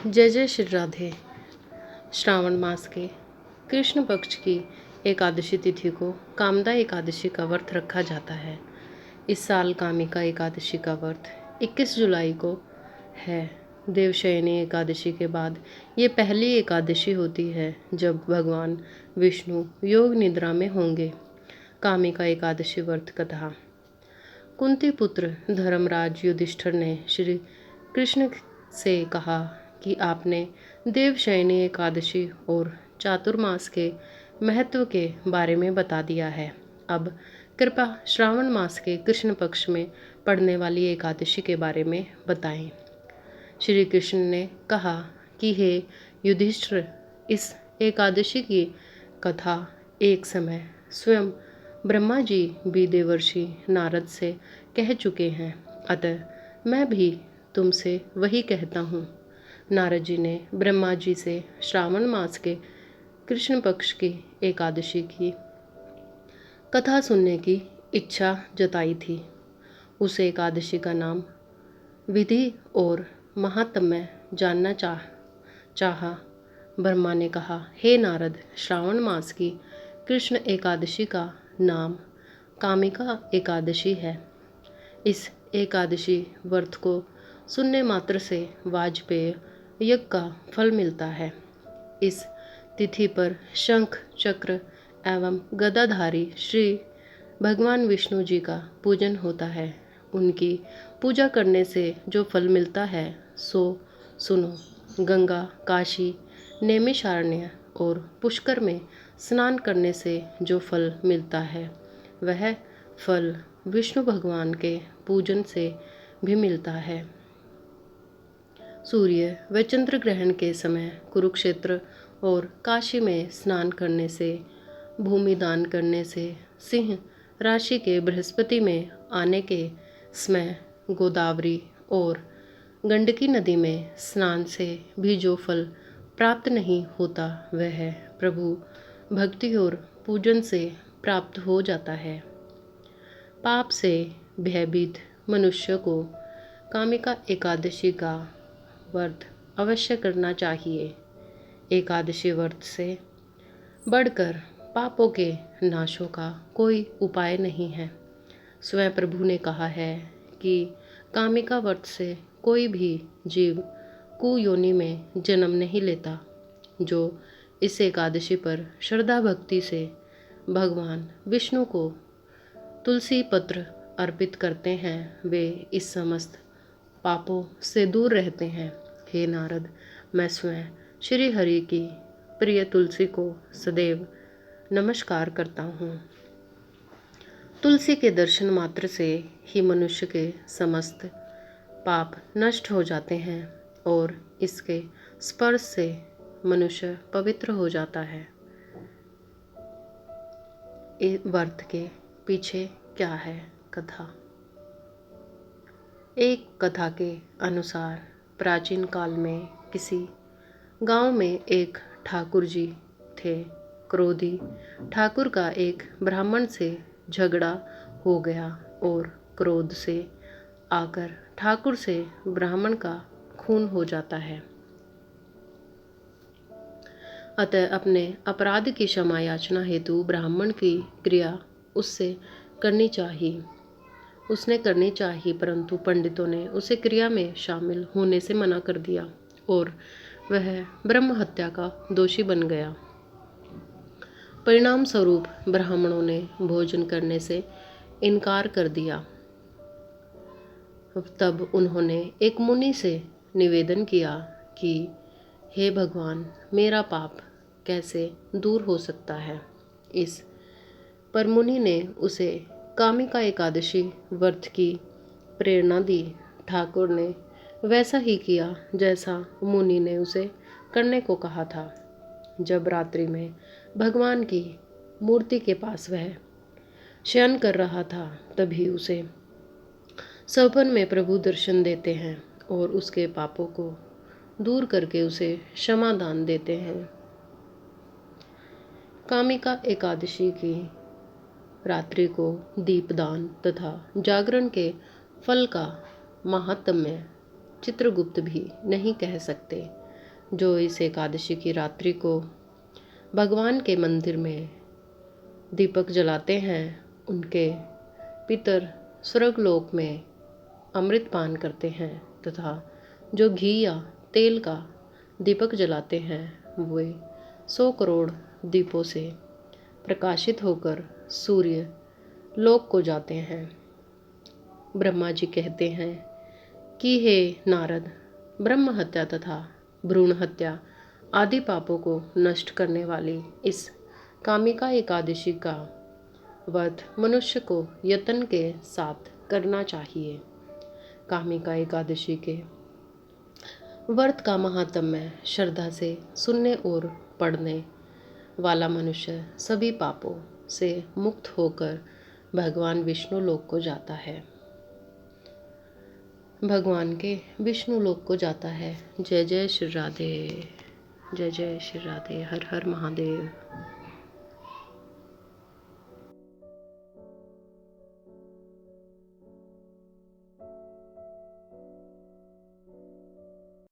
जय जय श्री राधे। श्रावण मास के कृष्ण पक्ष की एकादशी तिथि को कामदा एकादशी का व्रत रखा जाता है। इस साल कामिका एकादशी का व्रत 21 जुलाई को है। देवशयनी एकादशी के बाद ये पहली एकादशी होती है जब भगवान विष्णु योग निद्रा में होंगे। कामिका एकादशी व्रत कथा। कुंती पुत्र धर्मराज युधिष्ठिर ने श्री कृष्ण से कहा कि आपने देवशयनी एकादशी और चातुर्मास के महत्व के बारे में बता दिया है। अब कृपा श्रावण मास के कृष्ण पक्ष में पड़ने वाली एकादशी के बारे में बताएं। श्री कृष्ण ने कहा कि हे युधिष्ठिर, इस एकादशी की कथा एक समय स्वयं ब्रह्मा जी भी देवर्षि नारद से कह चुके हैं, अतः मैं भी तुमसे वही कहता हूँ। नारद जी ने ब्रह्मा जी से श्रावण मास के कृष्ण पक्ष की एकादशी की कथा सुनने की इच्छा जताई थी। उस एकादशी का नाम विधि और महात्म्य जानना चाहा। ब्रह्मा ने कहा, हे नारद, श्रावण मास की कृष्ण एकादशी का नाम कामिका एकादशी है। इस एकादशी व्रत को सुनने मात्र से वाजपेय यज्ञ का फल मिलता है। इस तिथि पर शंख चक्र एवं गदाधारी श्री भगवान विष्णु जी का पूजन होता है। उनकी पूजा करने से जो फल मिलता है सो सुनो। गंगा, काशी, नैमिषारण्य और पुष्कर में स्नान करने से जो फल मिलता है वह फल विष्णु भगवान के पूजन से भी मिलता है। सूर्य व चंद्र ग्रहण के समय कुरुक्षेत्र और काशी में स्नान करने से, भूमि दान करने से, सिंह राशि के बृहस्पति में आने के समय गोदावरी और गंडकी नदी में स्नान से भी जो फल प्राप्त नहीं होता वह प्रभु भक्ति और पूजन से प्राप्त हो जाता है। पाप से भयभीत मनुष्य को कामिका एकादशी का व्रत अवश्य करना चाहिए। एकादशी व्रत से बढ़कर पापों के नाशों का कोई उपाय नहीं है। स्वयं प्रभु ने कहा है कि कामिका व्रत से कोई भी जीव कुयोनि में जन्म नहीं लेता। जो इस एकादशी पर श्रद्धा भक्ति से भगवान विष्णु को तुलसी पत्र अर्पित करते हैं वे इस समस्त पापों से दूर रहते हैं। हे नारद, मैं स्वयं श्री हरि की प्रिय तुलसी को सदैव नमस्कार करता हूँ। तुलसी के दर्शन मात्र से ही मनुष्य के समस्त पाप नष्ट हो जाते हैं और इसके स्पर्श से मनुष्य पवित्र हो जाता है। इस व्रत के पीछे क्या है कथा? एक कथा के अनुसार प्राचीन काल में किसी गांव में एक ठाकुर जी थे। क्रोधी ठाकुर का एक ब्राह्मण से झगड़ा हो गया और क्रोध से आकर ठाकुर से ब्राह्मण का खून हो जाता है। अतः अपने अपराध की क्षमा याचना हेतु ब्राह्मण की क्रिया उसने करनी चाहिए, परंतु पंडितों ने उसे क्रिया में शामिल होने से मना कर दिया और वह ब्रह्म हत्या का दोषी बन गया। परिणाम स्वरूप ब्राह्मणों ने भोजन करने से इनकार कर दिया। तब उन्होंने एक मुनि से निवेदन किया कि हे भगवान, मेरा पाप कैसे दूर हो सकता है। इस पर मुनि ने उसे कामिका एकादशी व्रत की प्रेरणा दी। ठाकुर ने वैसा ही किया जैसा मुनि ने उसे करने को कहा था। जब रात्रि में भगवान की मूर्ति के पास वह शयन कर रहा था तभी उसे सपन में प्रभु दर्शन देते हैं और उसके पापों को दूर करके उसे क्षमा दान देते हैं। कामिका एकादशी की रात्रि को दीपदान तथा जागरण के फल का महात्म्य चित्रगुप्त भी नहीं कह सकते। जो इस एकादशी की रात्रि को भगवान के मंदिर में दीपक जलाते हैं, उनके पितर स्वर्गलोक में अमृत पान करते हैं, तथा जो घी या तेल का दीपक जलाते हैं वे 100 करोड़ दीपों से प्रकाशित होकर सूर्य लोक को जाते हैं। ब्रह्मा जी कहते हैं कि हे नारद, ब्रह्म हत्या तथा भ्रूण हत्या आदि पापों को नष्ट करने वाली इस कामिका एकादशी का व्रत मनुष्य को यत्न के साथ करना चाहिए। कामिका एकादशी के व्रत का महात्म्य श्रद्धा से सुनने और पढ़ने वाला मनुष्य सभी पापों से मुक्त होकर भगवान विष्णु लोक को जाता है। भगवान के विष्णु लोक को जाता है। जय जय श्री राधे, जय जय श्री राधे, हर हर महादेव।